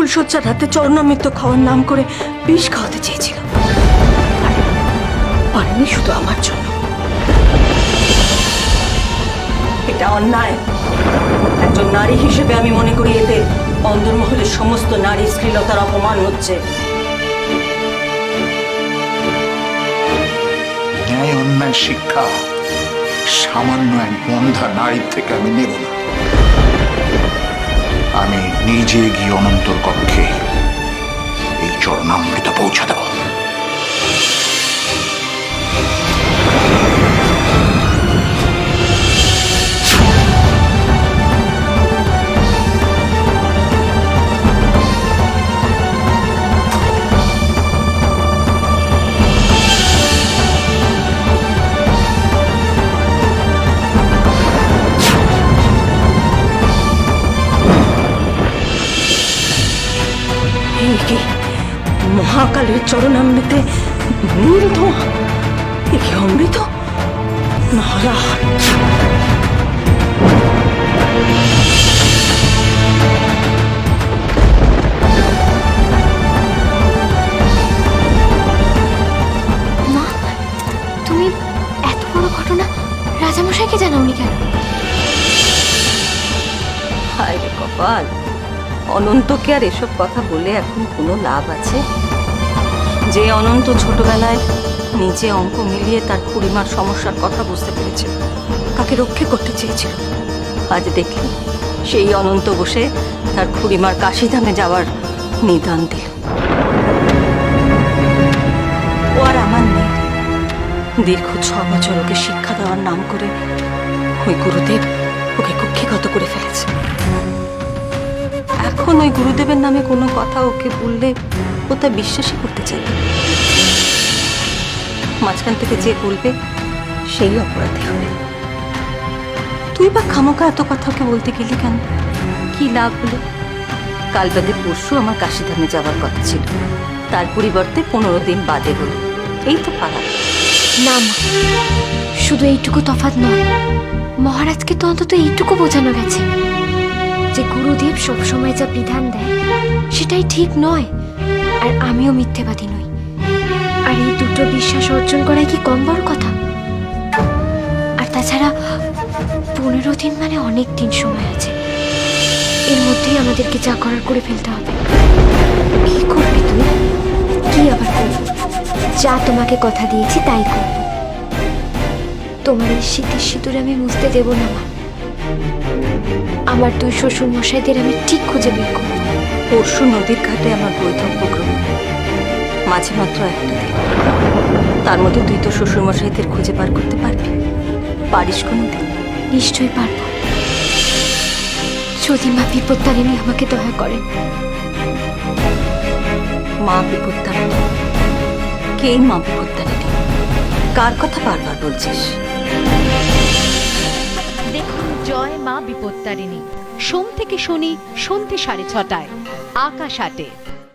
ফুলশয্যার রাতে চরণামৃত খাওয়ার নাম করে বিষ খাওয়াতে চেয়েছিল। পারেনি শুধু আমার জন্য। এটা অন্যায়। একজন নারী হিসেবে আমি মনে করি এতে অন্দরমহলের সমস্ত নারী শ্লীলতার অপমান হচ্ছে। ন্যায় অন্যায় শিক্ষা সামান্য এক বন্ধা নারীর থেকে আমি নেব না। আমি নিজে গিয়ে অনন্তর কক্ষে এই চরণামৃত পৌঁছে দেব। মহাকালের চরণামৃতে নীল ধোঁয়া, এ কি অমৃত? নারায়ণ! মা, তুমি এত বড় ঘটনা রাজামশাইকে জানাওনি কেন? হায় রে কপাল, অনন্তকে আর এসব কথা বলে এখন কোনো লাভ আছে? যে অনন্ত ছোটবেলায় নিজে অঙ্ক মিলিয়ে তার খুড়িমার সমস্যার কথা বুঝতে পেরেছে, তাকে রক্ষা করতে চেয়েছিল, আজ দেখি সেই অনন্ত বসে তার খুড়িমার কাশিধামে যাওয়ার নিদান দিল। ও আর আমার নেই। দীর্ঘ 6 বছর ওকে শিক্ষা দেওয়ার নাম করে ওই গুরুদেব ওকে কুক্ষিগত করে ফেলেছে। এখন ওই গুরুদেবের নামে কোনো কথা ওকে বললে ও তা বিশ্বাসই করতে চাইবে। মাঝখান থেকে যে বলবে সেই অপরাধী হবে। তুই বা খামোকা এত কথা ওকে বলতে গেলি কেন? কি লাভ হলো? কাল বাদে পরশু আমার কাশিধামে যাওয়ার কথা ছিল, তার পরিবর্তে 15 দিন বাদে হলো। এই তো পারা। না মা, শুধু এইটুকু তফাৎ নয়, মহারাজকে তো অন্তত এইটুকু বোঝানো গেছে যে গুরুদেব সবসময় যা বিধান দেয় সেটাই ঠিক নয়, আর আমিও মিথ্যেবাদী নই। আর এই দুটো বিশ্বাস অর্জন করাই কি কম বড় কথা? আর তাছাড়া 15 দিন মানে অনেক দিন সময় আছে। এর মধ্যেই আমাদেরকে যা করার করে ফেলতে হবে। কি করবি তুই? কি আবার করবো? যা তোমাকে কথা দিয়েছি তাই করব। তোমার এই শীতের সিঁদুর আমি মুছতে দেব না মা। আমার 2 শ্বশুর মশাইদের আমি ঠিক খুঁজে বের করব। পরশু নদীর ঘাটে আমার বৈধব্য গ্রহণ, মাঝে মাত্র একটা দিন। তার মধ্যে তুই তো শ্বশুর মশাইদের খুঁজে বার করতে পারবি? পারিস কোনো দিন? নিশ্চয়ই পারব, যদি মা বিপত্তারিণী আমাকে দয়া করেন। মা বিপত্তারিণী? কে মা বিপত্তারিণী? কার কথা বারবার বলছিস? দেখুন জয় মা বিপত্তারিণী, সোম থেকে শনি সন্ধ্যে 6:30টায়, আকাশ 8-এ।